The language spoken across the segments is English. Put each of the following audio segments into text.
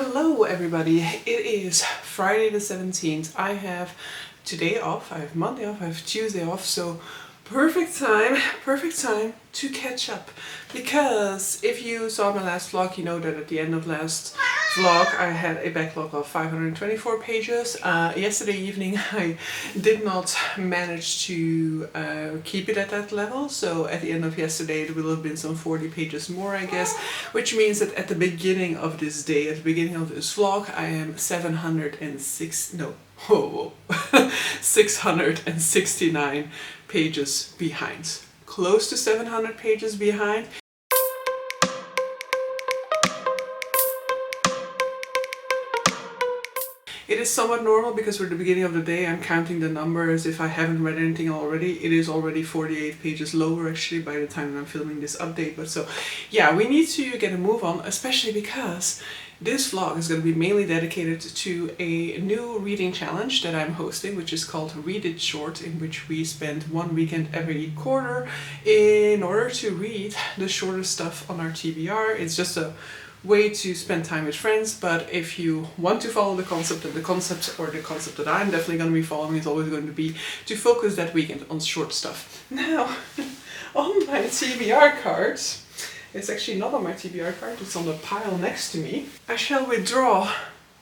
Hello everybody, it is Friday the 17th. I have today off, I have Monday off, I have Tuesday off, so perfect time to catch up. Because if you saw my last vlog, you know that at the end of last vlog I had a backlog of 524 pages. Yesterday evening I did not manage to keep it at that level, so at the end of yesterday it will have been some 40 pages more, I guess, which means that at the beginning of this day, at the beginning of this vlog, I am 669 pages behind. Close to 700 pages behind. It is somewhat normal because we're at the beginning of the day. I'm counting the numbers. If I haven't read anything already, it is already 48 pages lower actually by the time I'm filming this update. But so yeah, we need to get a move on, especially because this vlog is going to be mainly dedicated to a new reading challenge that I'm hosting, which is called Read It Short, in which we spend one weekend every quarter in order to read the shortest stuff on our TBR. It's just a way to spend time with friends, but if you want to follow the concept, and the concept that I'm definitely going to be following is always going to be to focus that weekend on short stuff. Now, on my TBR card, it's actually not on my TBR card, it's on the pile next to me, I shall withdraw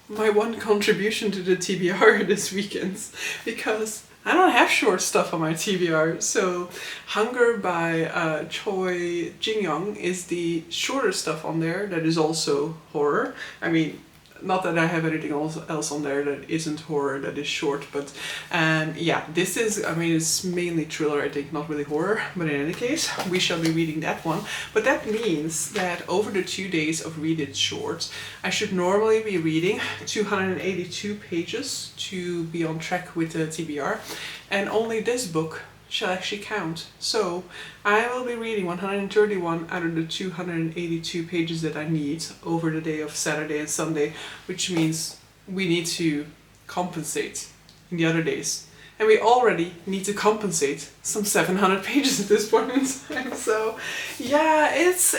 my one contribution to the TBR this weekend, because I don't have short stuff on my TBR. So Hunger by Choi, Jin-Young is the shorter stuff on there that is also horror. I mean, not that I have anything else on there that isn't horror, that is short, but yeah, this is, I mean, it's mainly thriller, I think, not really horror, but in any case, we shall be reading that one. But that means that over the 2 days of Read It Short, I should normally be reading 282 pages to be on track with the TBR, and only this book shall actually count. So I will be reading 131 out of the 282 pages that I need over the day of Saturday and Sunday, which means we need to compensate in the other days. And we already need to compensate some 700 pages at this point in time. So yeah, it's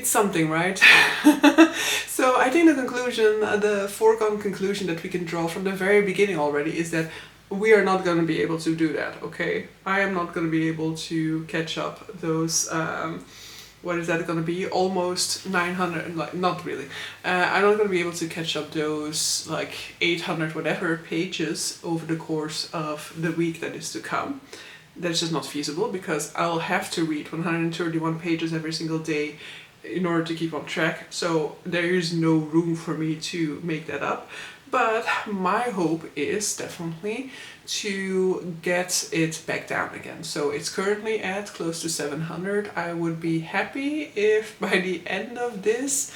something, right? So I think the conclusion, the foregone conclusion that we can draw from the very beginning already is that we are not going to be able to do that, okay? I am not going to be able to catch up those, what is that going to be? Almost 900, like, not really. I'm not going to be able to catch up those, like, 800 whatever pages over the course of the week that is to come. That's just not feasible, because I'll have to read 131 pages every single day in order to keep on track. So there is no room for me to make that up. But my hope is definitely to get it back down again. So it's currently at close to 700. I would be happy if by the end of this,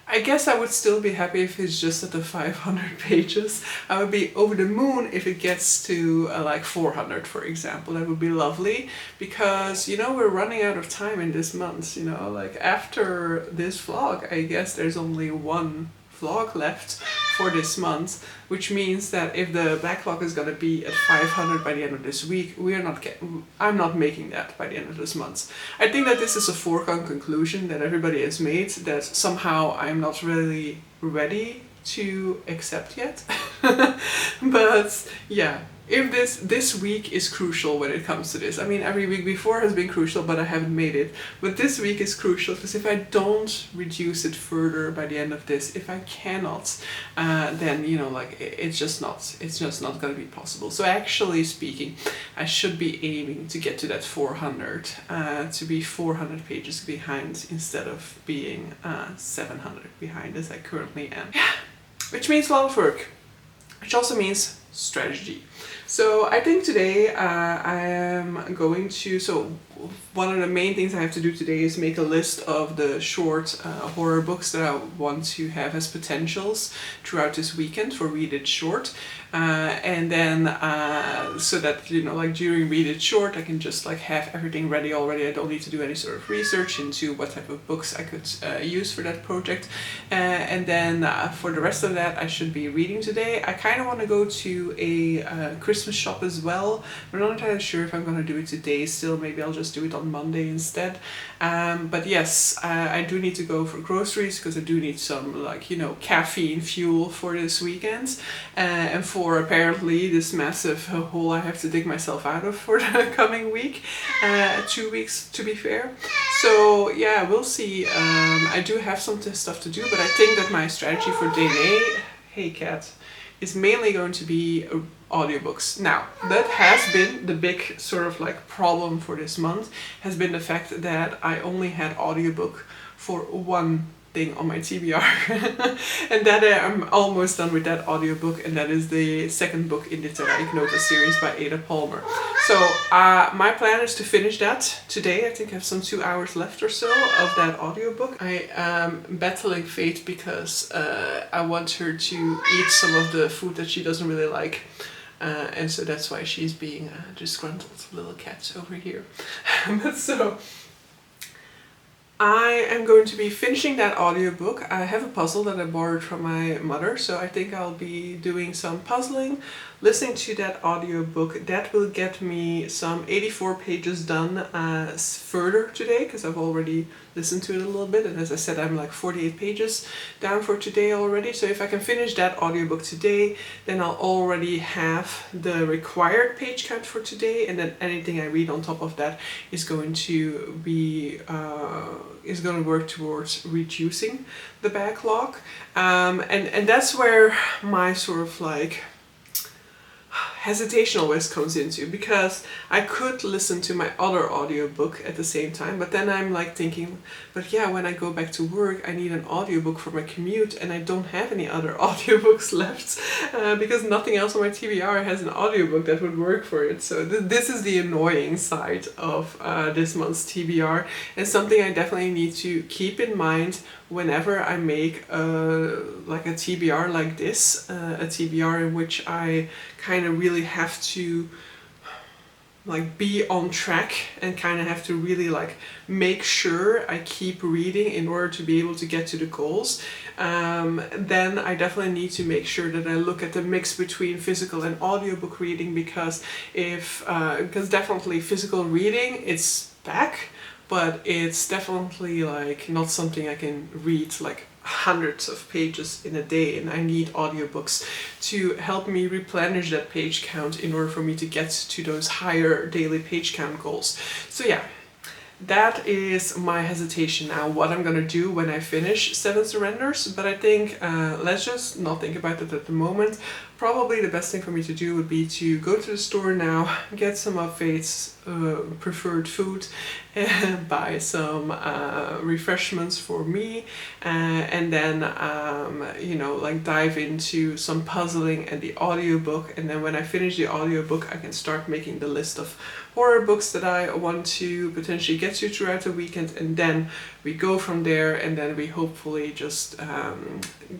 I guess I would still be happy if it's just at the 500 pages. I would be over the moon if it gets to like 400, for example. That would be lovely, because, you know, we're running out of time in this month, you know, like after this vlog, I guess there's only one vlog left for this month, which means that if the backlog is gonna be at 500 by the end of this week, I'm not making that by the end of this month. I think that this is a foregone conclusion that everybody has made, that somehow I'm not really ready to accept yet. But yeah, if this week is crucial when it comes to this. I mean, every week before has been crucial, but I haven't made it. But this week is crucial, because if I don't reduce it further by the end of this, if I cannot, then, you know, like, it's just not going to be possible. So actually speaking, I should be aiming to get to that 400, to be 400 pages behind instead of being 700 behind as I currently am. Yeah, which means a lot of work, which also means strategy. So I think today I am going to, so one of the main things I have to do today is make a list of the short horror books that I want to have as potentials throughout this weekend for Read It Short. And then so that, you know, like during Read It Short I can just like have everything ready already. I don't need to do any sort of research into what type of books I could use for that project. And then for the rest of that I should be reading today. I kind of want to go to do a Christmas shop as well. I'm not entirely sure if I'm going to do it today still. Maybe I'll just do it on Monday instead. But yes, I do need to go for groceries because I do need some, like, you know, caffeine fuel for this weekend. And for apparently this massive hole I have to dig myself out of for the coming week. 2 weeks to be fair. So yeah, we'll see. I do have some stuff to do, but I think that my strategy for day A, hey cat, is mainly going to be audiobooks. Now, that has been the big sort of like problem for this month, has been the fact that I only had audiobook for one thing on my TBR. And that I'm almost done with that audiobook, and that is the second book in the Terra Ignota series by Ada Palmer. So my plan is to finish that today. I think I have some 2 hours left or so of that audiobook. I am battling fate because I want her to eat some of the food that she doesn't really like. And so that's why she's being a disgruntled little cat over here. So I am going to be finishing that audiobook. I have a puzzle that I borrowed from my mother, so I think I'll be doing some puzzling, listening to that audiobook. That will get me some 84 pages done further today, because I've already listened to it a little bit, and as I said, I'm like 48 pages down for today already. So if I can finish that audiobook today, then I'll already have the required page count for today, and then anything I read on top of that is going to be work towards reducing the backlog. And that's where my sort of like hesitation always comes into, because I could listen to my other audiobook at the same time, but then I'm like thinking, but yeah, when I go back to work I need an audiobook for my commute, and I don't have any other audiobooks left because nothing else on my TBR has an audiobook that would work for it. So this is the annoying side of this month's TBR, and something I definitely need to keep in mind whenever I make like a TBR like this, a TBR in which I kind of really have to like be on track and kind of have to really like make sure I keep reading in order to be able to get to the goals. Then I definitely need to make sure that I look at the mix between physical and audiobook reading, because because definitely physical reading, it's back, but it's definitely like not something I can read like hundreds of pages in a day, and I need audiobooks to help me replenish that page count in order for me to get to those higher daily page count goals. So yeah, that is my hesitation now, what I'm gonna do when I finish 7 Surrenders. But I think let's just not think about it at the moment. Probably the best thing for me to do would be to go to the store now, get some of Faith's preferred food, and buy some refreshments for me, and then you know, like dive into some puzzling and the audiobook. And then when I finish the audiobook, I can start making the list of horror books that I want to potentially get to throughout the weekend, and then we go from there, and then we hopefully just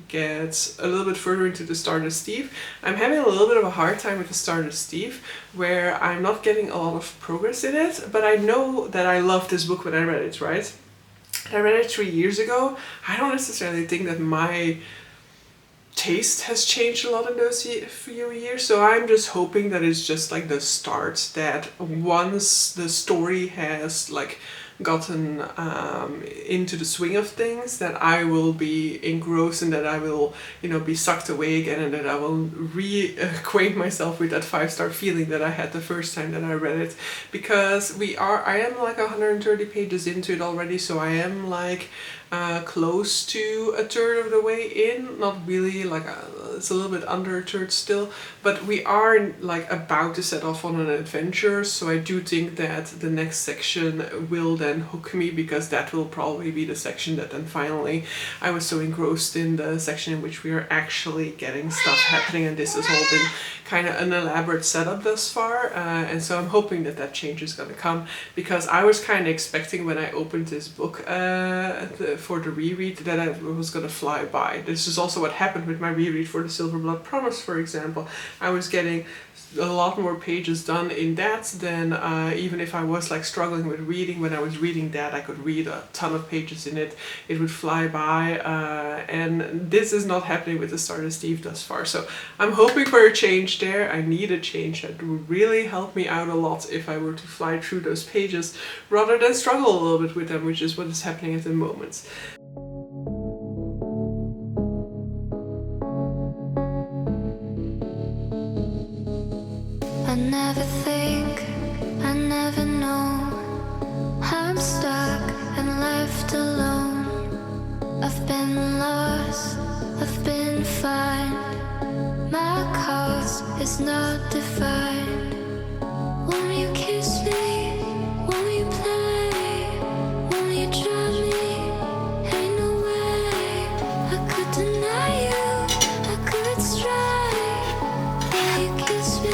get a little bit further into the Stardust Thief. I'm having a little bit of a hard time with the Stardust Thief, where I'm not getting a lot of progress in it, but I know that I loved this book when I read it, right? I read it 3 years ago. I don't necessarily think that my taste has changed a lot in those few years, so I'm just hoping that it's just like the start, that once the story has like gotten into the swing of things, that I will be engrossed, and that I will, you know, be sucked away again, and that I will reacquaint myself with that 5-star feeling that I had the first time that I read it. Because I am like 130 pages into it already, so I am like close to a third of the way in. Not really, like it's a little bit under a third still, but we are like about to set off on an adventure, so I do think that the next section will then hook me, because that will probably be the section that then finally, I was so engrossed in the section in which we are actually getting stuff happening, and this has all been kind of an elaborate setup thus far, and so I'm hoping that that change is going to come, because I was kind of expecting when I opened this book for the reread that I was going to fly by. This is also what happened with my reread for the Silver Blood Promise, for example. I was getting a lot more pages done in that than even if I was like struggling with reading. When I was reading that, I could read a ton of pages in it. It would fly by, and this is not happening with the Stardust Eve thus far. So I'm hoping for a change there. I need a change that would really help me out a lot if I were to fly through those pages rather than struggle a little bit with them, which is what is happening at the moment. I never think, I never know. I'm stuck and left alone. I've been lost, I've been fine. My cause is not defined. Won't you kiss me? Won't you play? Won't you try me? Ain't no way I could deny you, I could strike. Will you kiss me?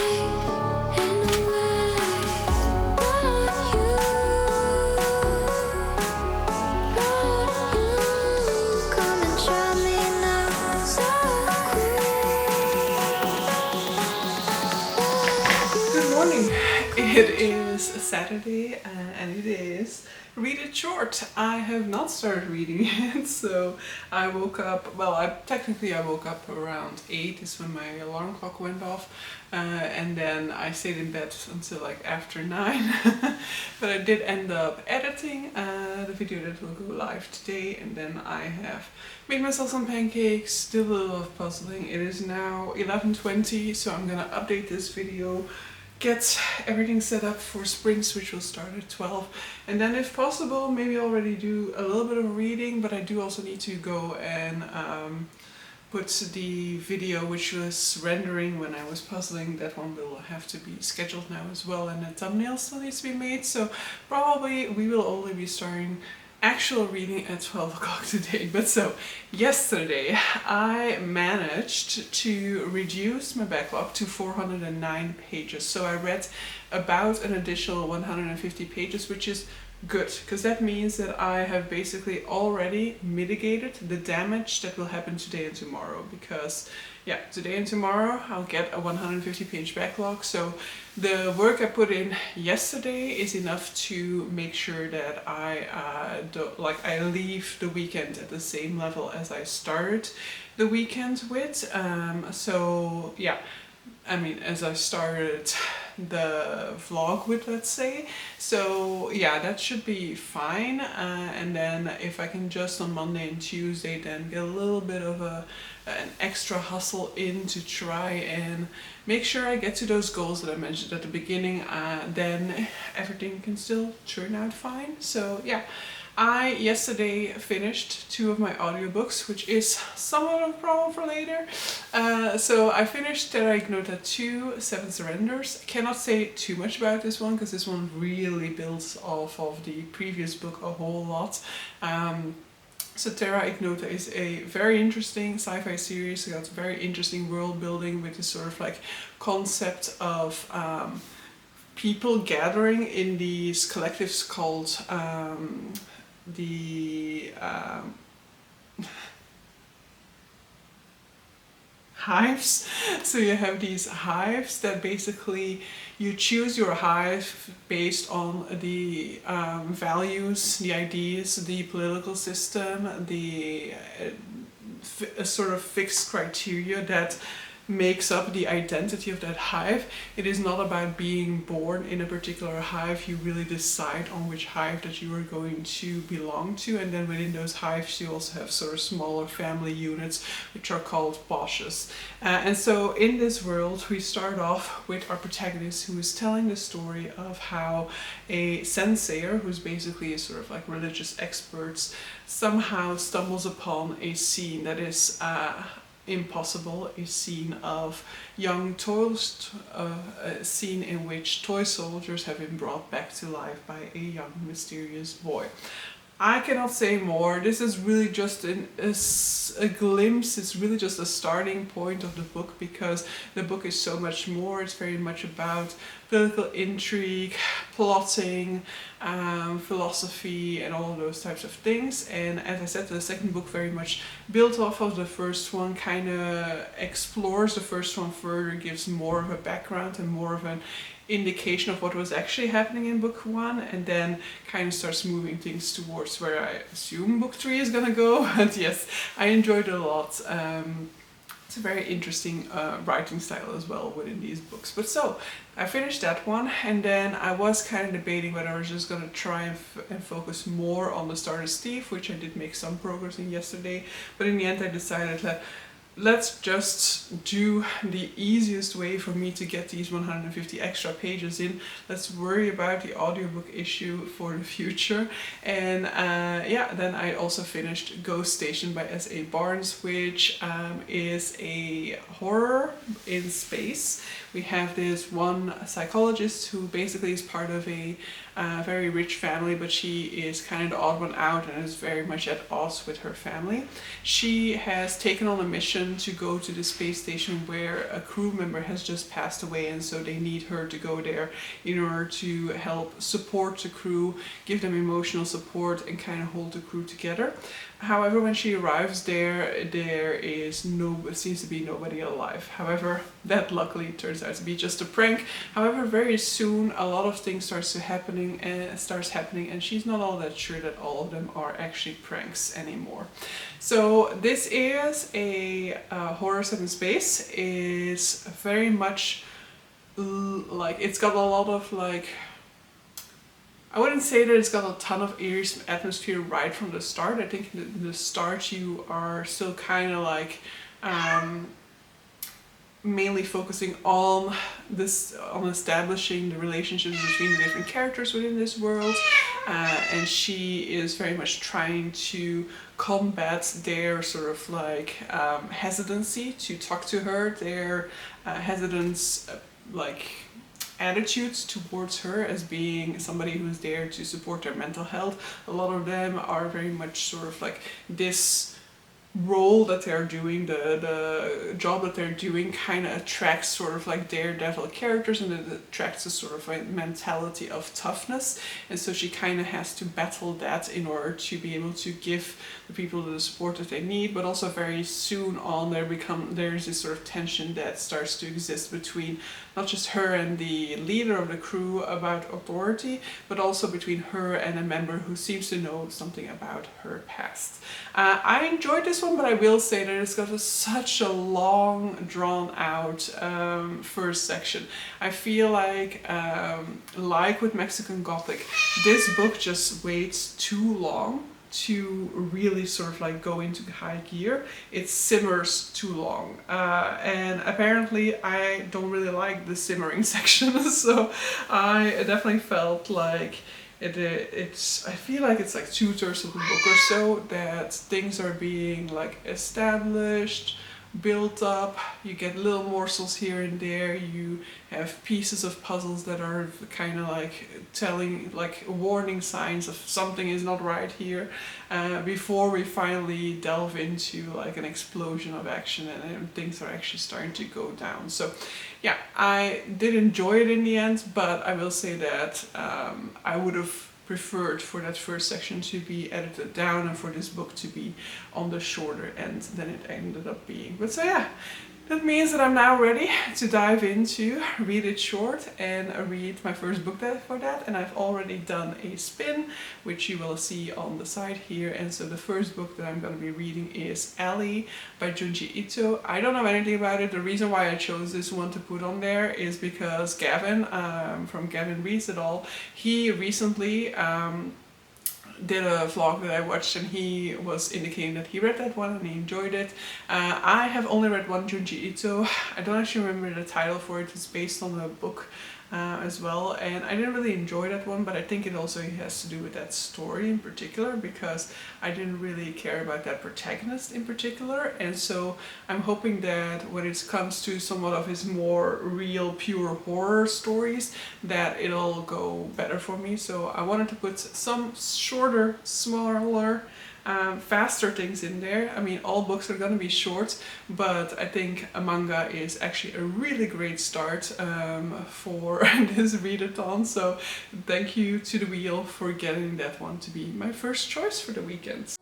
It is Saturday and it is Read It Short. I have not started reading yet, so I woke up, well, I woke up around 8 is when my alarm clock went off, and then I stayed in bed until like after 9. But I did end up editing the video that will go live today, and then I have made myself some pancakes, did a little of puzzling. It is now 11:20, so I'm gonna update this video, get everything set up for sprints, which will start at 12, and then if possible maybe already do a little bit of reading, but I do also need to go and put the video which was rendering when I was puzzling, that one will have to be scheduled now as well, and the thumbnail still needs to be made, so probably we will only be starting actual reading at 12 o'clock today. But so yesterday I managed to reduce my backlog to 409 pages, so I read about an additional 150 pages, which is good because that means that I have basically already mitigated the damage that will happen today and tomorrow, because yeah, today and tomorrow I'll get a 150 page backlog, so the work I put in yesterday is enough to make sure that I leave the weekend at the same level as I started the weekend with. So yeah, I mean, as I started the vlog with, let's say. So yeah, that should be fine. And then if I can just on Monday and Tuesday then get a little bit of an extra hustle in to try and make sure I get to those goals that I mentioned at the beginning, then everything can still turn out fine. So yeah. I yesterday finished 2 of my audiobooks, which is somewhat of a problem for later. So I finished Terra Ignota 2, 7 Surrenders. I cannot say too much about this one because this one really builds off of the previous book a whole lot. So Terra Ignota is a very interesting sci-fi series. It got very interesting world building with this sort of like concept of people gathering in these collectives called the hives. So you have these hives that basically you choose your hive based on the values, the ideas, the political system, the sort of fixed criteria that makes up the identity of that hive. It is not about being born in a particular hive. You really decide on which hive that you are going to belong to, and then within those hives you also have sort of smaller family units which are called bosches. And so in this world we start off with our protagonist, who is telling the story of how a sensayer, who's basically a sort of like religious expert, somehow stumbles upon a scene that is impossible, a scene of young toys, a scene in which toy soldiers have been brought back to life by a young mysterious boy. I cannot say more. This is really just a glimpse. It's really just a starting point of the book, because the book is so much more. It's very much about political intrigue, plotting, philosophy, and all of those types of things. And as I said, the second book very much built off of the first one, kind of explores the first one further, gives more of a background and more of an indication of what was actually happening in book one, and then kind of starts moving things towards where I assume book three is gonna go. And yes, I enjoyed it a lot. It's a very interesting writing style as well within these books. But so I finished that one, and then I was kind of debating whether I was just gonna try and focus more on the Stardust Thief, which I did make some progress in yesterday, but in the end I decided that let's just do the easiest way for me to get these 150 extra pages in. Let's worry about the audiobook issue for the future. And yeah, then I also finished Ghost Station by S.A. Barnes, which is a horror in space. We have this one psychologist who basically is part of a very rich family, but she is kind of the odd one out and is very much at odds with her family. She has taken on a mission to go to the space station where a crew member has just passed away, and so they need her to go there in order to help support the crew, give them emotional support, and kind of hold the crew together. However, when she arrives there seems to be nobody alive. However, that luckily turns out to be just a prank. However, very soon a lot of things starts happening, and she's not all that sure that all of them are actually pranks anymore. So this is a horror set in space. It's very much like, it's got a lot of like, I wouldn't say that it's got a ton of eerie atmosphere right from the start. I think in the start you are still kind of like mainly focusing on establishing the relationships between the different characters within this world, and she is very much trying to combat their sort of like hesitancy to talk to her, their hesitance like attitudes towards her as being somebody who's there to support their mental health. A lot of them are very much sort of like this role that they're doing, the job that they're doing kind of attracts sort of like daredevil characters, and it attracts a sort of like mentality of toughness, and so she kind of has to battle that in order to be able to give the people the support that they need. But also very soon on there's this sort of tension that starts to exist between not just her and the leader of the crew about authority, but also between her and a member who seems to know something about her past. I enjoyed this one, but I will say that it's got such a long, drawn out first section. I feel like with Mexican Gothic, this book just waits too long to really sort of like go into high gear. It simmers too long, and apparently I don't really like the simmering section, so I definitely felt like I feel like it's like 2/3 of the book or so that things are being like established, built up, you get little morsels here and there, you have pieces of puzzles that are kind of like telling like warning signs of something is not right here, before we finally delve into like an explosion of action and things are actually starting to go down. So yeah, I did enjoy it in the end, but I will say that I would have preferred for that first section to be edited down and for this book to be on the shorter end than it ended up being. But so yeah, that means that I'm now ready to dive into Read It Short and read my first book for that, and I've already done a spin, which you will see on the side here. And so the first book that I'm going to be reading is Alley by Junji Ito. I don't know anything about it. The reason why I chose this one to put on there is because Gavin from Gavin Reads It All, he recently did a vlog that I watched, and he was indicating that he read that one and he enjoyed it. I have only read one Junji Ito. I don't actually remember the title for it. It's based on a book as well, and I didn't really enjoy that one, but I think it also has to do with that story in particular, because I didn't really care about that protagonist in particular, and so I'm hoping that when it comes to somewhat of his more real, pure horror stories, that it'll go better for me. So I wanted to put some shorter, smaller, faster things in there. I mean, all books are gonna be short, but I think a manga is actually a really great start for this readathon. So thank you to The Wheel for getting that one to be my first choice for the weekend.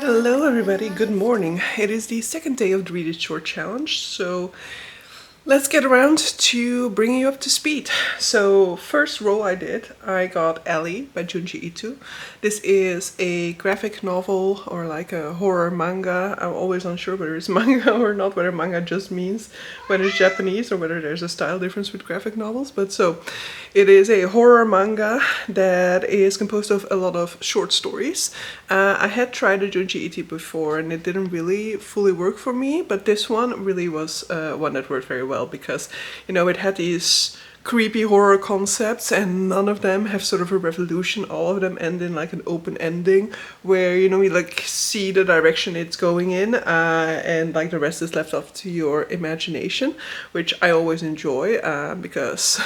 Hello everybody, good morning. It is the second day of the Read It Short Challenge, so let's get around to bringing you up to speed. So first roll I did, I got Ellie by Junji Ito. This is a graphic novel or like a horror manga. I'm always unsure whether it's manga or not, whether manga just means whether it's Japanese or whether there's a style difference with graphic novels. But so it is a horror manga that is composed of a lot of short stories. I had tried the Junji Ito before and it didn't really fully work for me, but this one really was one that worked very well, because, you know, it had these creepy horror concepts and none of them have sort of a resolution. All of them end in like an open ending where, you know, you like see the direction it's going in, and like the rest is left up to your imagination, which I always enjoy, because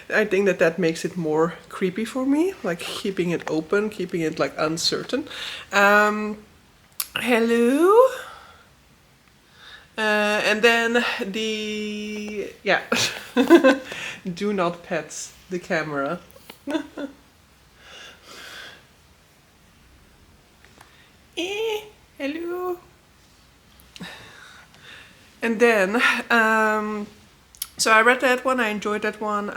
I think that that makes it more creepy for me, like keeping it open, keeping it like uncertain. Hello? And then yeah, do not pet the camera. Hello. And then, so I read that one, I enjoyed that one.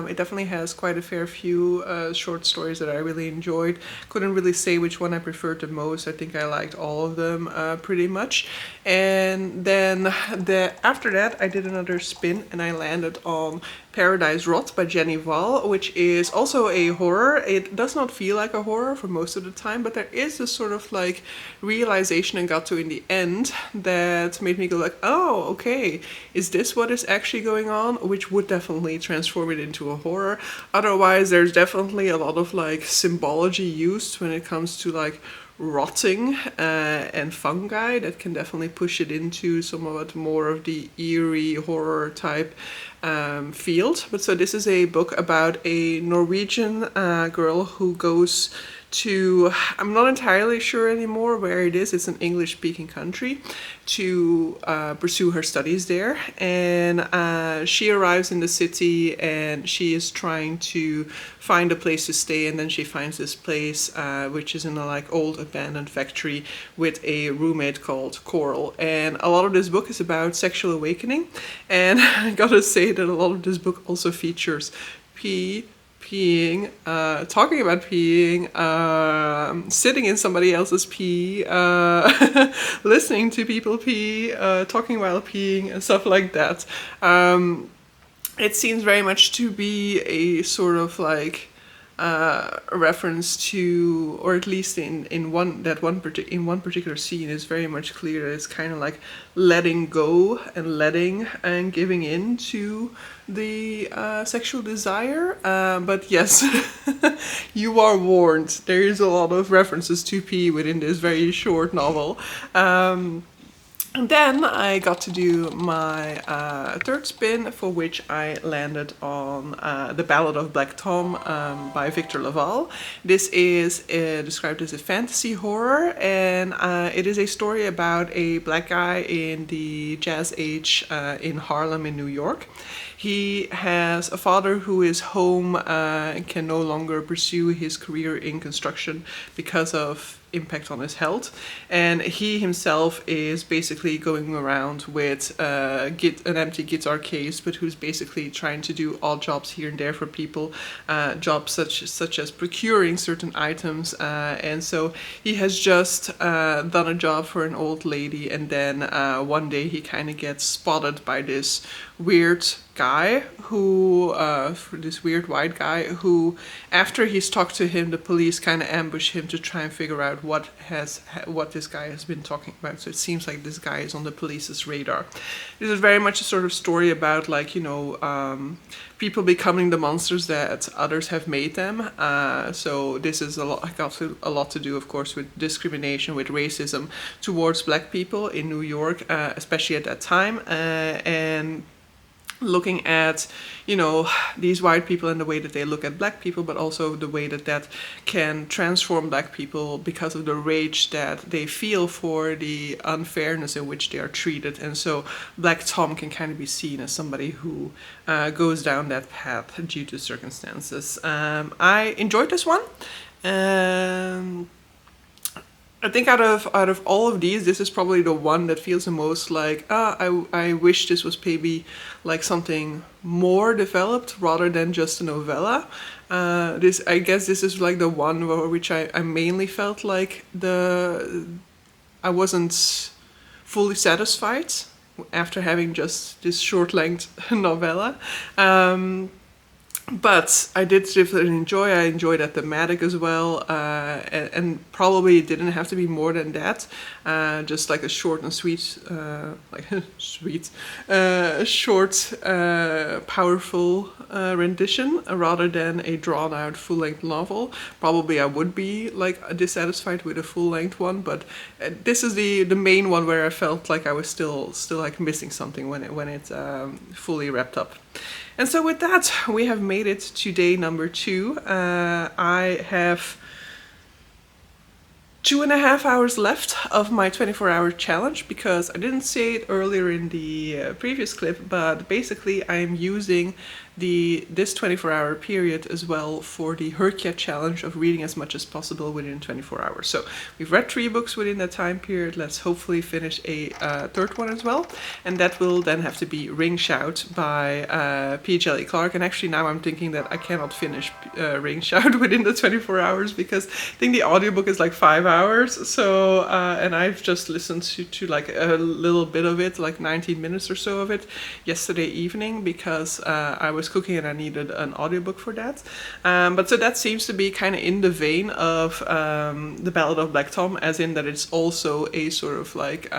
It definitely has quite a fair few short stories that I really enjoyed. Couldn't really say which one I preferred the most. I think I liked all of them pretty much. And then after that I did another spin and I landed on Paradise Rot by Hval, which is also a horror. It does not feel like a horror for most of the time, but there is this sort of like realization I got to in the end that made me go like, oh, okay, is this what is actually going on? Which would definitely transform it into a horror. Otherwise, there's definitely a lot of like symbology used when it comes to like rotting and fungi that can definitely push it into somewhat more of the eerie horror type field. But so this is a book about a Norwegian girl who goes to, I'm not entirely sure anymore where it is, it's an English speaking country, to pursue her studies there. And she arrives in the city and she is trying to find a place to stay, and then she finds this place which is in a like old abandoned factory with a roommate called Coral. And a lot of this book is about sexual awakening, and I gotta say that a lot of this book also features peeing, talking about peeing, sitting in somebody else's pee, listening to people pee, talking while peeing, and stuff like that. It seems very much to be a sort of like a reference to, or at least in one particular scene is very much clear that it's kind of like letting go and letting and giving in to the sexual desire. But yes, you are warned. There is a lot of references to pee within this very short novel. And then I got to do my third spin, for which I landed on The Ballad of Black Tom by Victor LaValle. This is described as a fantasy horror, and it is a story about a black guy in the jazz age in Harlem in New York. He has a father who is home and can no longer pursue his career in construction because of impact on his health, and he himself is basically going around with an empty guitar case, but who's basically trying to do odd jobs here and there for people, jobs such as procuring certain items, and so he has just done a job for an old lady, and then one day he kind of gets spotted by this weird guy who, this weird white guy who, after he's talked to him, the police kind of ambush him to try and figure out what this guy has been talking about. So it seems like this guy is on the police's radar. This is very much a sort of story about, like, you know, people becoming the monsters that others have made them. So this is a lot to do, of course, with discrimination, with racism towards black people in New York, especially at that time, and looking at, you know, these white people and the way that they look at black people, but also the way that that can transform black people because of the rage that they feel for the unfairness in which they are treated. And so Black Tom can kind of be seen as somebody who goes down that path due to circumstances. I enjoyed this one. I think out of all of these, this is probably the one that feels the most like, I wish this was maybe like something more developed rather than just a novella. I guess this is like the one which I mainly felt like I wasn't fully satisfied after having just this short length novella. But I did definitely enjoy. I enjoyed that thematic as well, and probably it didn't have to be more than that. Just like a short and sweet, short, powerful rendition rather than a drawn-out full-length novel. Probably I would be like dissatisfied with a full-length one, but this is the main one where I felt like I was still like missing something when it fully wrapped up. And so with that, we have made it to day number 2. I have 2.5 hours left of my 24-hour challenge, because I didn't say it earlier in the previous clip, but basically I'm using this 24-hour period as well for the Herkia challenge of reading as much as possible within 24 hours. So we've read 3 books within that time period. Let's hopefully finish a third one as well, and that will then have to be Ring Shout by P. Djeli Clarke. And actually now I'm thinking that I cannot finish Ring Shout within the 24 hours, because I think the audiobook is like 5 hours. So and I've just listened to like a little bit of it, like 19 minutes or so of it yesterday evening, because I was cooking and I needed an audiobook for that. But so that seems to be kind of in the vein of The Ballad of Black Tom, as in that it's also a sort of like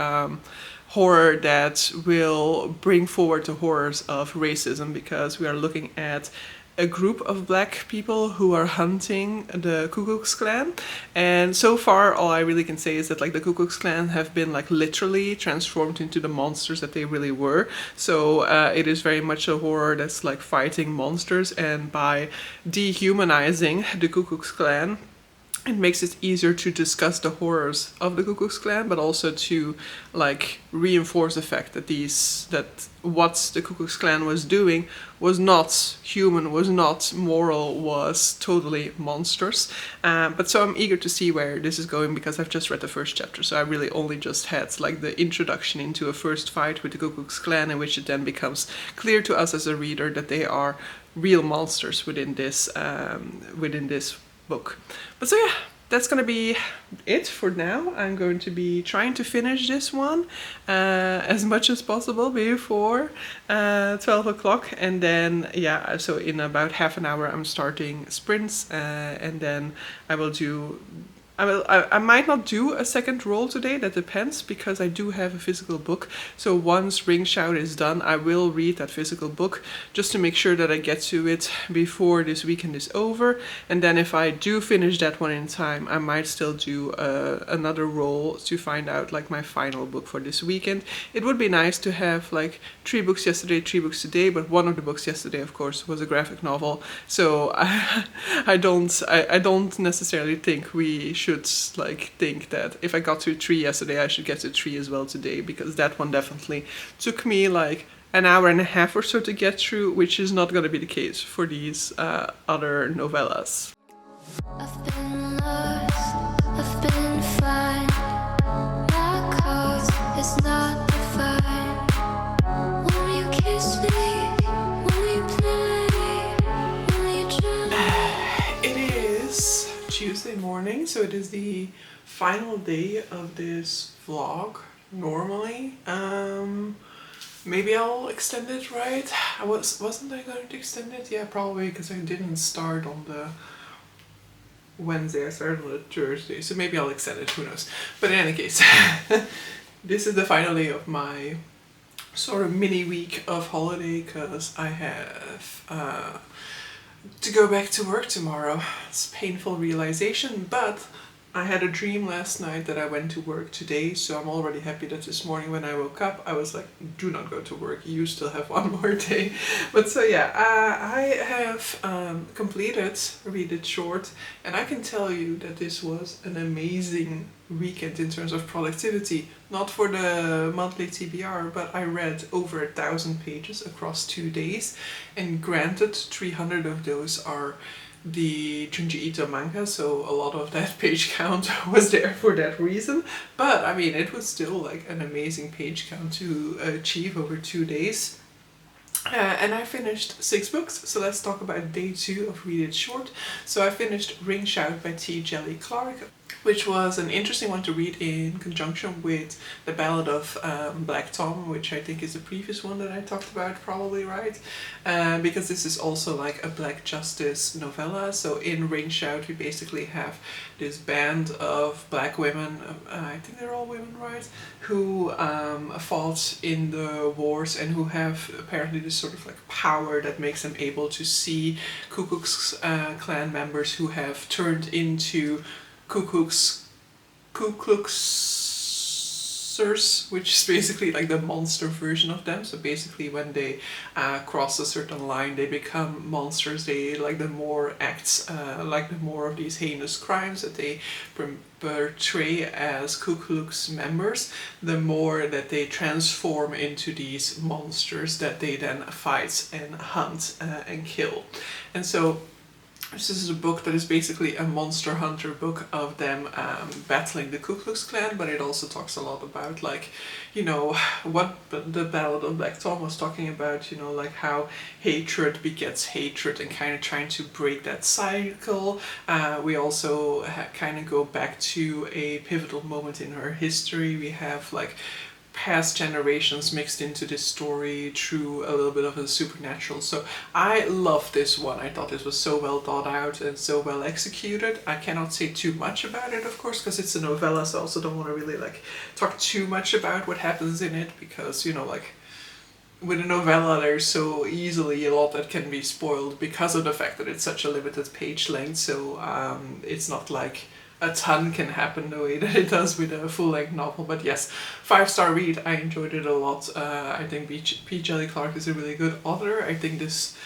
horror that will bring forward the horrors of racism, because we are looking at a group of black people who are hunting the Ku Klux Klan. And so far all I really can say is that like the Ku Klux Klan have been like literally transformed into the monsters that they really were. So it is very much a horror that's like fighting monsters, and by dehumanizing the Ku Klux Klan, it makes it easier to discuss the horrors of the Ku Klux Klan, but also to like reinforce the fact that what the Ku Klux Klan was doing was not human, was not moral, was totally monstrous. But so I'm eager to see where this is going, because I've just read the first chapter, so I really only just had like the introduction into a first fight with the Ku Klux Klan, in which it then becomes clear to us as a reader that they are real monsters within this book. But so yeah, that's gonna be it for now. I'm going to be trying to finish this one as much as possible before 12 o'clock, and then yeah, so in about half an hour I'm starting sprints, and then I will do I might not do a second roll today, that depends, because I do have a physical book. So once Ring Shout is done, I will read that physical book just to make sure that I get to it before this weekend is over. And then if I do finish that one in time, I might still do another roll to find out like my final book for this weekend. It would be nice to have like 3 books yesterday, 3 books today, but one of the books yesterday, of course, was a graphic novel. So I don't necessarily think we should like think that if I got to 3 yesterday, I should get to 3 as well today, because that one definitely took me like an hour and a half or so to get through, which is not going to be the case for these other novellas. I've been lost, I've been fine. My cause is not defined. Won't you kiss me? Won't you play? Won't you try? It is Tuesday morning, so it is the final day of this vlog. Normally, maybe I'll extend it, right? Wasn't I going to extend it? Yeah, probably, because I didn't start on the Wednesday, I started on the Thursday, so maybe I'll extend it, who knows. But in any case, this is the final day of my sort of mini week of holiday, because I have to go back to work tomorrow. It's a painful realization, but I had a dream last night that I went to work today, so I'm already happy that this morning when I woke up, I was like, do not go to work, you still have one more day. But so yeah, I have completed Read It Short, and I can tell you that this was an amazing weekend in terms of productivity. Not for the monthly TBR, but I read over 1,000 pages across 2 days, and granted 300 of those are the Junji Ito manga, so a lot of that page count was there for that reason. But I mean, it was still like an amazing page count to achieve over 2 days. And I finished 6 books, so let's talk about day 2 of Read It Short. So I finished Ring Shout by Djeli Clarke, which was an interesting one to read in conjunction with the Ballad of Black Tom, which I think is the previous one that I talked about, probably, right? Because this is also like a Black Justice novella. So in Ring Shout we basically have this band of black women, I think they're all women, right? Who fought in the wars and who have apparently this sort of like power that makes them able to see Ku Klux Klan members who have turned into Ku Kluxers, which is basically like the monster version of them. So basically when they cross a certain line, they become monsters. They like the more acts, like the more of these heinous crimes that they portray as Ku Klux members, the more that they transform into these monsters that they then fight and hunt and kill. And so this is a book that is basically a monster hunter book of them battling the Ku Klux Klan, but it also talks a lot about, like, you know, what the Ballad of Black Tom was talking about, you know, like how hatred begets hatred and kind of trying to break that cycle. We also kind of go back to a pivotal moment in her history. We have like past generations mixed into this story through a little bit of a supernatural. So I love this one. I thought this was so well thought out and so well executed. I cannot say too much about it, of course, because it's a novella, so I also don't want to really like talk too much about what happens in it, because, you know, like with a novella there's so easily a lot that can be spoiled because of the fact that it's such a limited page length. So it's not like a ton can happen the way that it does with a full-length novel. But yes, 5-star read. I enjoyed it a lot. I think Djeli Clarke is a really good author. I think this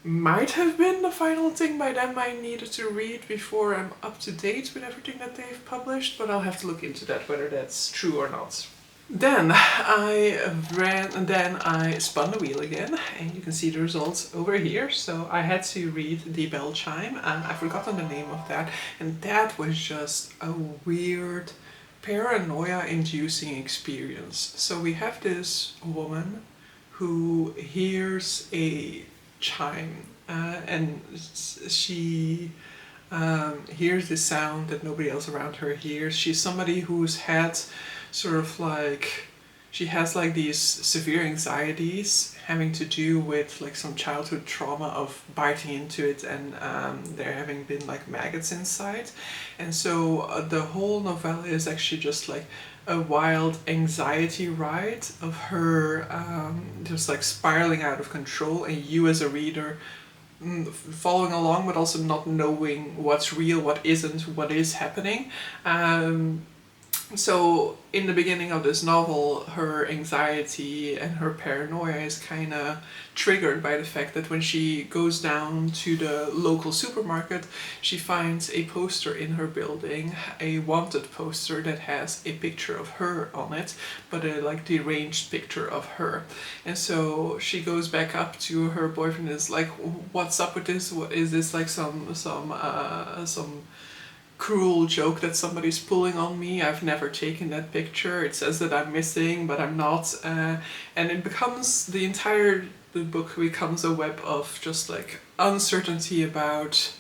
might have been the final thing by them I needed to read before I'm up to date with everything that they've published, but I'll have to look into that, whether that's true or not. Then I spun the wheel again, and you can see the results over here. So I had to read The Bell Chime, and I've forgotten the name of that, and that was just a weird, paranoia-inducing experience. So we have this woman who hears a chime, and she hears this sound that nobody else around her hears. She's somebody who's had sort of like she has like these severe anxieties having to do with like some childhood trauma of biting into it, and there having been like maggots inside. And so the whole novella is actually just like a wild anxiety ride of her just like spiraling out of control, and you as a reader following along, but also not knowing what's real, what isn't, what is happening. So in the beginning of this novel, her anxiety and her paranoia is kind of triggered by the fact that when she goes down to the local supermarket, she finds a poster in her building, a wanted poster that has a picture of her on it, but a like deranged picture of her. And so she goes back up to her boyfriend and is like, what's up with this? What is this, like some cruel joke that somebody's pulling on me? I've never taken that picture. It says that I'm missing, but I'm not. And it becomes, the book becomes a web of just like uncertainty about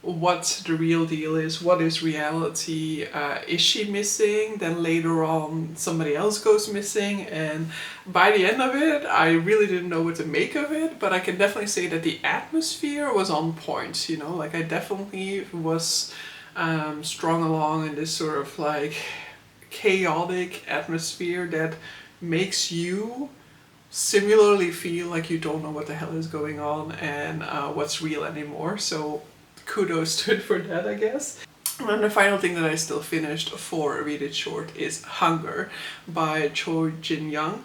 what the real deal is, what is reality, is she missing? Then later on somebody else goes missing, and by the end of it I really didn't know what to make of it, but I can definitely say that the atmosphere was on point, you know, like I definitely was strung along in this sort of like chaotic atmosphere that makes you similarly feel like you don't know what the hell is going on and what's real anymore. So kudos to it for that, I guess. And then the final thing that I still finished for Read It Short is Hunger by Choi Jin-Young.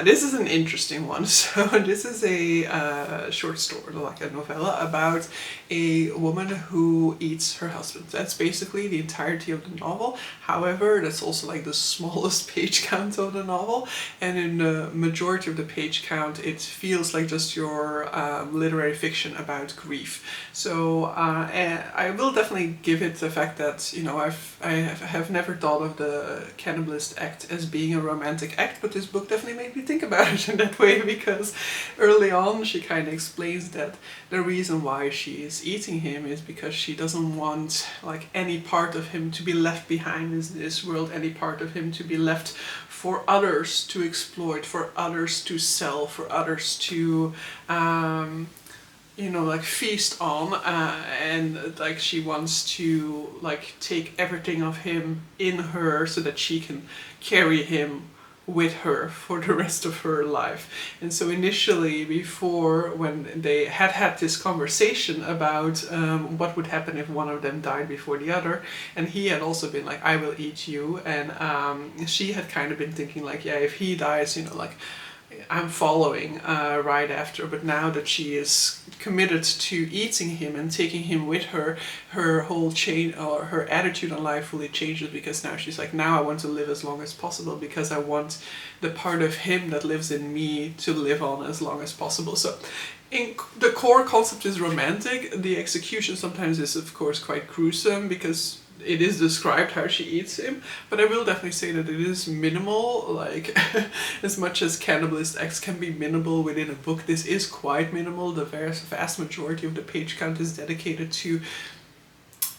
This is an interesting one. So this is a short story, like a novella, about a woman who eats her husband. That's basically the entirety of the novel. However, that's also like the smallest page count of the novel. And in the majority of the page count, it feels like just your literary fiction about grief. So I will definitely give it the fact that, you know, I have never thought of the Cannibalist act as being a romantic act, but this book definitely made me think about it in that way, because early on she kind of explains that the reason why she is eating him is because she doesn't want like any part of him to be left behind in this world, any part of him to be left for others to exploit, for others to sell, for others to you know, like feast on, and like she wants to like take everything of him in her so that she can carry him with her for the rest of her life. And so initially, before, when they had this conversation about what would happen if one of them died before the other, and he had also been like, I will eat you, and she had kind of been thinking like, yeah, if he dies, you know, like I'm following right after. But now that she is committed to eating him and taking him with her, her whole change, or her attitude on life fully changes, because now she's like, now I want to live as long as possible because I want the part of him that lives in me to live on as long as possible. So the core concept is romantic. The execution sometimes is of course quite gruesome because it is described how she eats him, but I will definitely say that it is minimal, like as much as Cannibalist X can be minimal within a book, this is quite minimal. The vast majority of the page count is dedicated to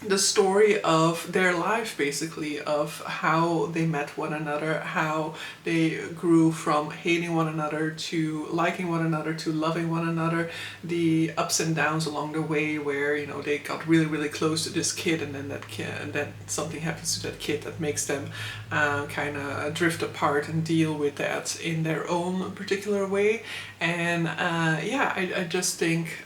the story of their life, basically, of how they met one another, how they grew from hating one another to liking one another to loving one another, the ups and downs along the way where, you know, they got really, really close to this kid, and then that kid, and then something happens to that kid that makes them kind of drift apart and deal with that in their own particular way. And yeah, I just think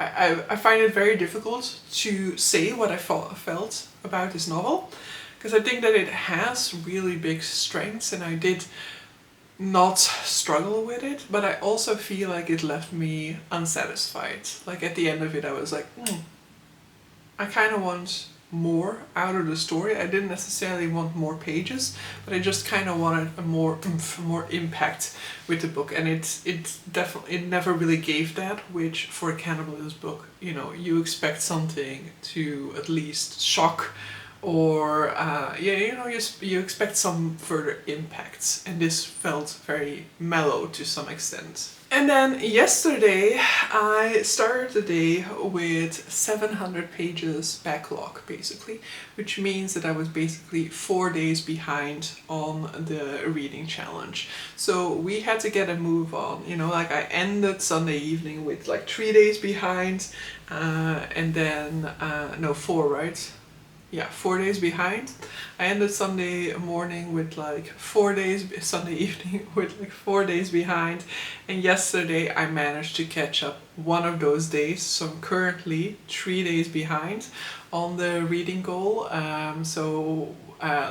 I find it very difficult to say what I felt about this novel, because I think that it has really big strengths and I did not struggle with it, but I also feel like it left me unsatisfied. Like at the end of it I was like, I kind of want more out of the story. I didn't necessarily want more pages, but I just kind of wanted a more impact with the book, and it never really gave that, which for a Cannibalist book, you know, you expect something to at least shock, or yeah, you know, you expect some further impacts, and this felt very mellow to some extent. And then yesterday I started the day with 700 pages backlog basically, which means that I was basically 4 days behind on the reading challenge. So we had to get a move on, you know, like I ended Sunday evening with like 3 days behind, and then, no, 4, right? Yeah, 4 days behind. I ended Sunday morning with like 4 days, Sunday evening with like 4 days behind. And yesterday I managed to catch up one of those days. So I'm currently 3 days behind on the reading goal.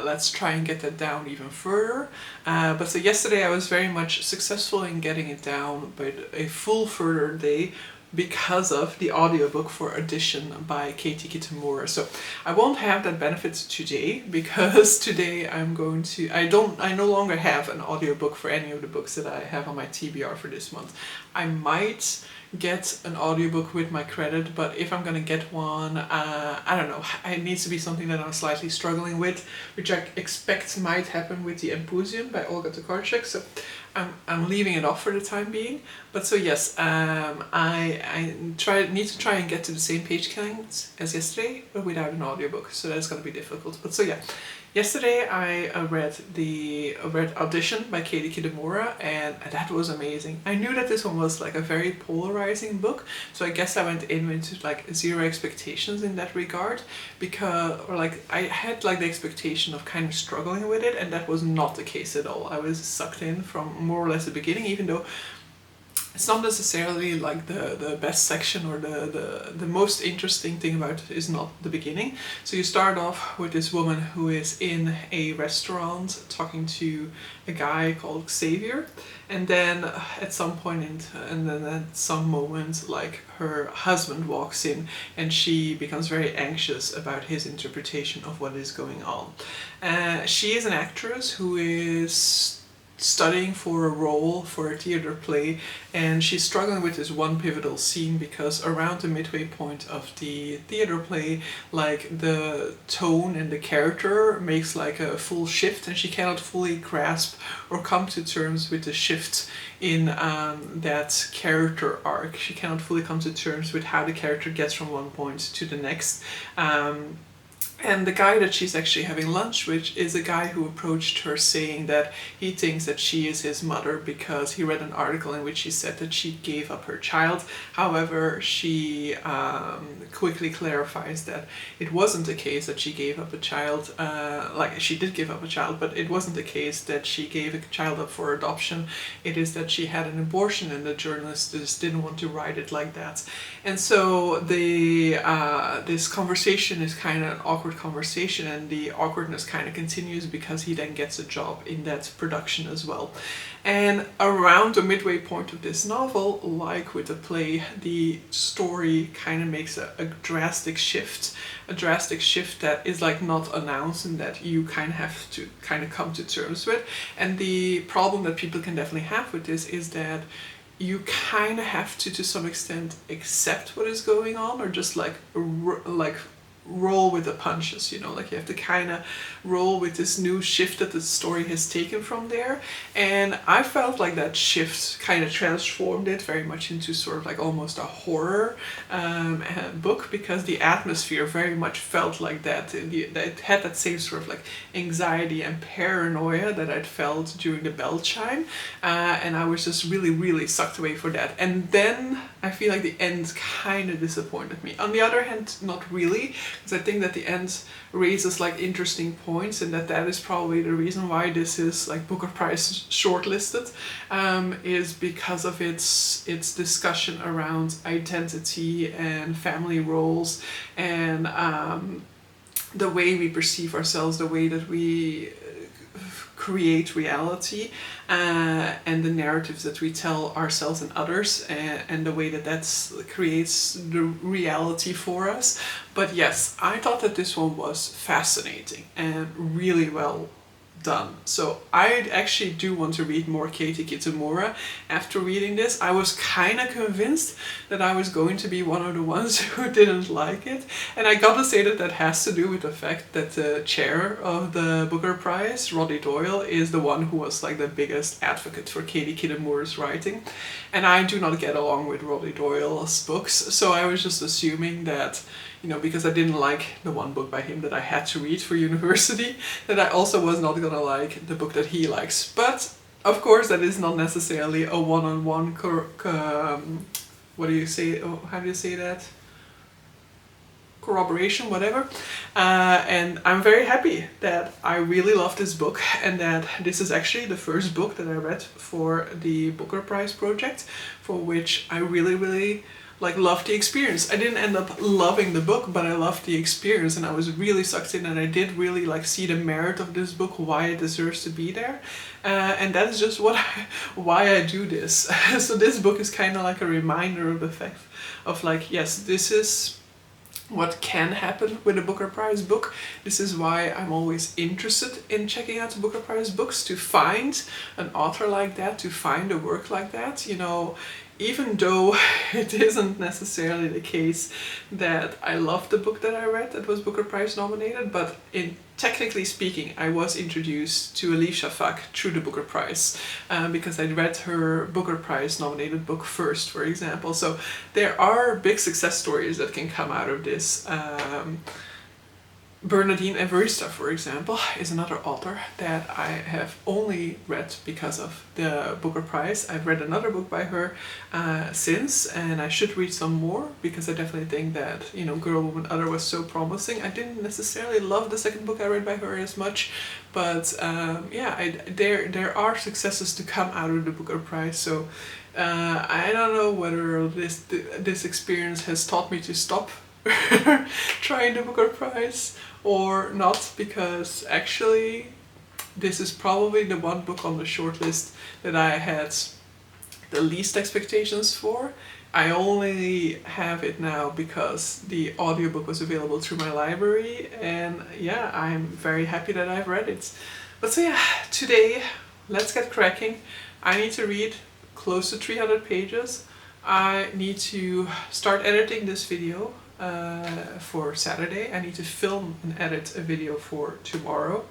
Let's try and get that down even further. But so yesterday I was very much successful in getting it down by a full further day, because of the audiobook for Audition by Kitamura. So I won't have that benefit today, because today I no longer have an audiobook for any of the books that I have on my TBR for this month. I might get an audiobook with my credit, but if I'm gonna get one, I don't know, it needs to be something that I'm slightly struggling with, which I expect might happen with the Empusion by Olga Tokarczuk, so I'm leaving it off for the time being. But so yes, I need to try and get to the same page count as yesterday, but without an audiobook, so that's gonna be difficult. But so yeah, yesterday I read Audition by Kitamura, and that was amazing. I knew that this one was like a very polarizing book, so I guess I went in with like zero expectations in that regard, I had like the expectation of kind of struggling with it, and that was not the case at all. I was sucked in from more or less the beginning, even though it's not necessarily like the best section or the most interesting thing about it is not the beginning. So you start off with this woman who is in a restaurant talking to a guy called Xavier, and then at some point at some moment, like her husband walks in and she becomes very anxious about his interpretation of what is going on. She is an actress who is studying for a role for a theater play, and she's struggling with this one pivotal scene, because around the midway point of the theater play, like the tone and the character makes like a full shift, and she cannot fully grasp or come to terms with the shift in that character arc. She cannot fully come to terms with how the character gets from one point to the next. And the guy that she's actually having lunch with is a guy who approached her saying that he thinks that she is his mother because he read an article in which she said that she gave up her child. However, she quickly clarifies that it wasn't the case that she gave up a child, like she did give up a child, but it wasn't the case that she gave a child up for adoption. It is that she had an abortion, and the journalist just didn't want to write it like that. And so this conversation is kind of an awkward conversation, and the awkwardness kind of continues because he then gets a job in that production as well. And around the midway point of this novel, like with the play, the story kind of makes a drastic shift that is like not announced and that you kind of have to kind of come to terms with. And the problem that people can definitely have with this is that you kind of have to some extent accept what is going on, or just like roll with the punches, you know, like you have to kind of roll with this new shift that the story has taken from there. And I felt like that shift kind of transformed it very much into sort of like almost a horror book, because the atmosphere very much felt like that. It had that same sort of like anxiety and paranoia that I'd felt during the bell chime, and I was just really, really sucked away for that. And then I feel like the end kind of disappointed me. On the other hand, not really, because I think that the end raises like interesting points, and that is probably the reason why this is like Booker Prize shortlisted, is because of its discussion around identity and family roles, and the way we perceive ourselves, the way that we create reality, and the narratives that we tell ourselves and others, and the way that creates the reality for us. But yes, I thought that this one was fascinating and really well done. So I actually do want to read more Katie Kitamura. After reading this, I was kind of convinced that I was going to be one of the ones who didn't like it. And I gotta say that that has to do with the fact that the chair of the Booker Prize, Roddy Doyle, is the one who was like the biggest advocate for Katie Kitamura's writing. And I do not get along with Roddy Doyle's books, so I was just assuming that, you know, because I didn't like the one book by him that I had to read for university, that I also was not gonna like the book that he likes. But of course that is not necessarily a one-on-one what do you say, oh, how do you say that? Corroboration, whatever. And I'm very happy that I really love this book, and that this is actually the first book that I read for the Booker Prize project, for which I really like loved the experience. I didn't end up loving the book, but I loved the experience, and I was really sucked in, and I did really like see the merit of this book, why it deserves to be there. And that is just why I do this. So this book is kind of like a reminder of the fact of like, yes, this is what can happen with a Booker Prize book. This is why I'm always interested in checking out the Booker Prize books, to find an author like that, to find a work like that, you know. Even though it isn't necessarily the case that I loved the book that I read that was Booker Prize nominated, but technically speaking, I was introduced to Elif Shafak through the Booker Prize, because I read her Booker Prize nominated book first, for example. So there are big success stories that can come out of this. Bernardine Evarista, for example, is another author that I have only read because of the Booker Prize. I've read another book by her since, and I should read some more, because I definitely think that, you know, Girl, Woman, Other was so promising. I didn't necessarily love the second book I read by her as much, but yeah, there are successes to come out of the Booker Prize. So I don't know whether this experience has taught me to stop trying the Booker Prize or not, because actually this is probably the one book on the shortlist that I had the least expectations for. I only have it now because the audiobook was available through my library, and yeah, I'm very happy that I've read it. But so yeah, today let's get cracking. I need to read close to 300 pages. I need to start editing this video for Saturday. I need to film and edit a video for tomorrow.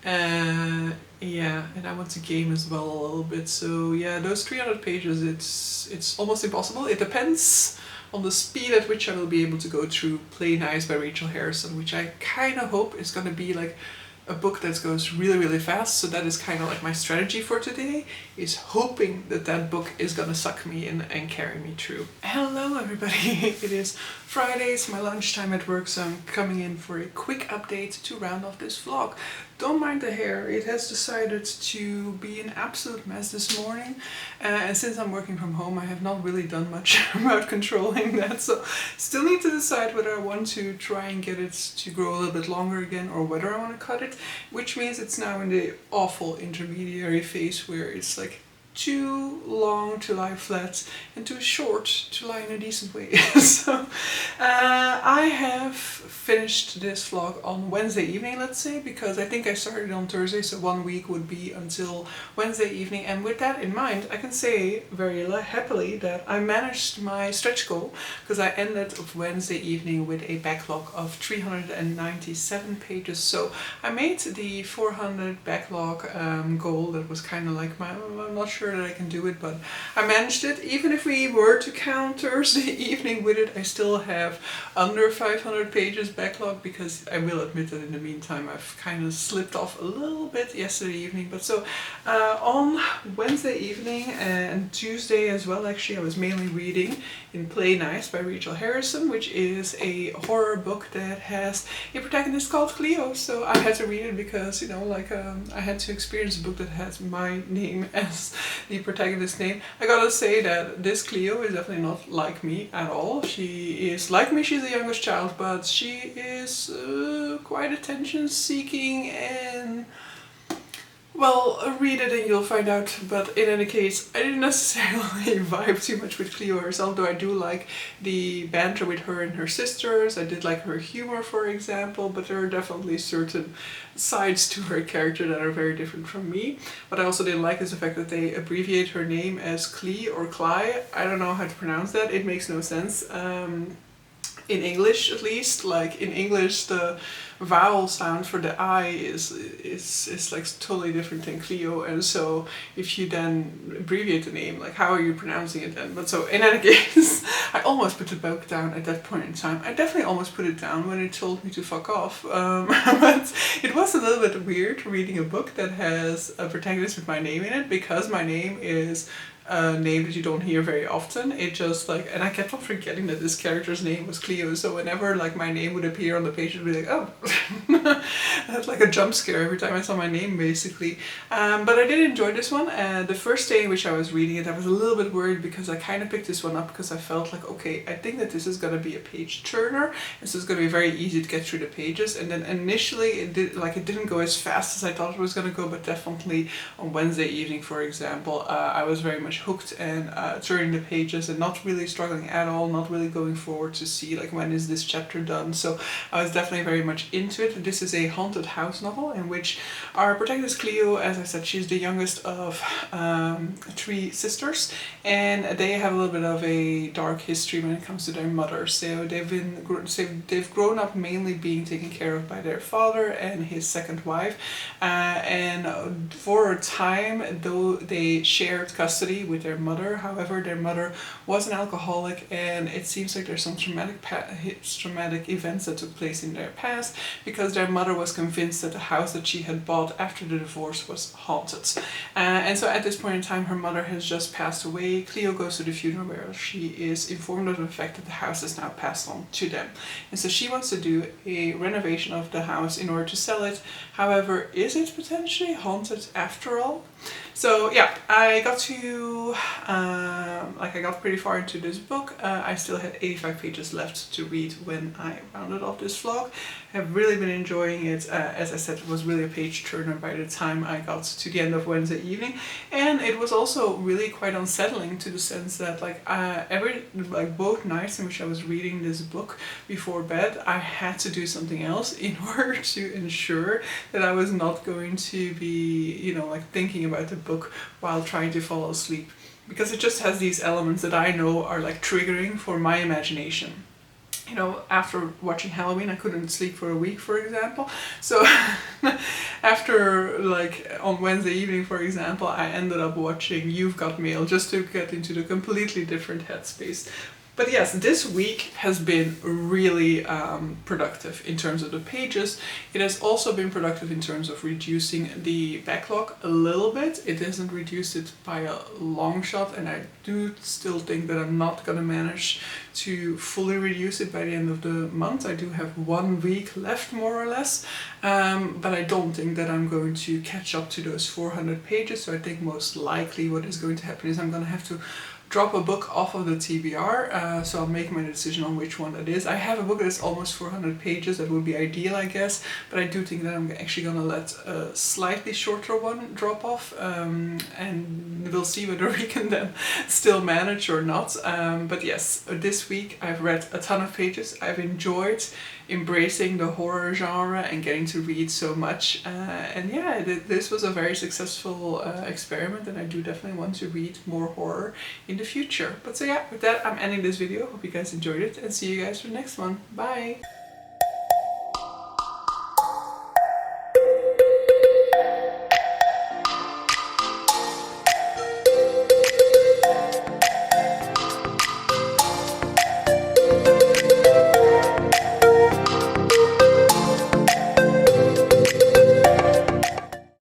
Yeah, and I want to game as well a little bit. So yeah, those 300 pages, it's almost impossible. It depends on the speed at which I will be able to go through Play Nice by Rachel Harrison, which I kind of hope is going to be like a book that goes really fast. So that is kind of like my strategy for today, is hoping that that book is gonna suck me in and carry me through. Hello everybody, it is Friday, it's my lunchtime at work, so I'm coming in for a quick update to round off this vlog. Don't mind the hair, it has decided to be an absolute mess this morning, and since I'm working from home I have not really done much about controlling that, so still need to decide whether I want to try and get it to grow a little bit longer again, or whether I want to cut it, which means it's now in the awful intermediary phase where it's like too long to lie flat and too short to lie in a decent way. So I have finished this vlog on Wednesday evening, let's say, because I think I started on Thursday, so 1 week would be until Wednesday evening. And with that in mind, I can say very happily that I managed my stretch goal, because I ended of Wednesday evening with a backlog of 397 pages. So I made the 400 backlog goal. That was kind of like I'm not sure that I can do it, but I managed it. Even if we were to count Thursday evening with it, I still have under 500 pages backlog, because I will admit that in the meantime I've kind of slipped off a little bit yesterday evening. But so on Wednesday evening and Tuesday as well, actually, I was mainly reading in Play Nice by Rachel Harrison, which is a horror book that has a protagonist called Cleo. So I had to read it because, you know, like I had to experience a book that has my name as the protagonist name. I gotta say that this Cleo is definitely not like me at all. She is like me, she's the youngest child, but she is quite attention seeking and Well, read it and you'll find out, but in any case, I didn't necessarily vibe too much with Cleo herself, though I do like the banter with her and her sisters. I did like her humor, for example, but there are definitely certain sides to her character that are very different from me. What I also didn't like is the fact that they abbreviate her name as Clee or Cly. I don't know how to pronounce that, it makes no sense. In English, at least, like in English, the vowel sound for the I is like totally different than Cleo, and so if you then abbreviate the name, like how are you pronouncing it then? But so in any case, I almost put the book down at that point in time. I definitely almost put it down when it told me to fuck off, but it was a little bit weird reading a book that has a protagonist with my name in it, because my name is a name that you don't hear very often. It just like, and I kept on forgetting that this character's name was Cleo, so whenever like my name would appear on the page, it would be like, oh. I had like a jump scare every time I saw my name, basically. But I did enjoy this one. The first day in which I was reading it, I was a little bit worried because I kind of picked this one up because I felt like, okay, I think that this is going to be a page turner. This is going to be very easy to get through the pages. And then initially it didn't go as fast as I thought it was going to go, but definitely on Wednesday evening, for example, I was very much hooked and turning the pages and not really struggling at all, not really going forward to see like when is this chapter done. So I was definitely very much into it. This is a haunted house novel in which our protagonist Cleo, as I said, she's the youngest of 3 sisters, and they have a little bit of a dark history when it comes to their mother. So they've grown up mainly being taken care of by their father and his second wife, and for a time though they shared custody with their mother. However, their mother was an alcoholic, and it seems like there's some traumatic events that took place in their past, because their mother was convinced that the house that she had bought after the divorce was haunted. And so at this point in time, her mother has just passed away. Cleo goes to the funeral where she is informed of the fact that the house is now passed on to them. And so she wants to do a renovation of the house in order to sell it. However, is it potentially haunted after all? So yeah, I got to, I got pretty far into this book. I still had 85 pages left to read when I rounded off this vlog. I have really been enjoying it. As I said, it was really a page turner by the time I got to the end of Wednesday evening. And it was also really quite unsettling, to the sense that both nights in which I was reading this book before bed, I had to do something else in order to ensure that I was not going to be, thinking about the book while trying to fall asleep, because it just has these elements that I know are like triggering for my imagination. After watching Halloween, I couldn't sleep for a week, for example. So after on Wednesday evening, for example, I ended up watching You've Got Mail just to get into the completely different headspace. But yes, this week has been really productive in terms of the pages. It has also been productive in terms of reducing the backlog a little bit. It hasn't reduced it by a long shot, and I do still think that I'm not going to manage to fully reduce it by the end of the month. I do have 1 week left, more or less, but I don't think that I'm going to catch up to those 400 pages. So I think most likely what is going to happen is I'm going to have to drop a book off of the TBR, so I'll make my decision on which one that is. I have a book that's almost 400 pages, that would be ideal, I guess, but I do think that I'm actually gonna let a slightly shorter one drop off, and we'll see whether we can then still manage or not. But yes, this week I've read a ton of pages. I've enjoyed embracing the horror genre and getting to read so much, and yeah, this was a very successful experiment, and I do definitely want to read more horror in the future. But so yeah, with that, I'm ending this video. Hope you guys enjoyed it, and see you guys for the next one. Bye!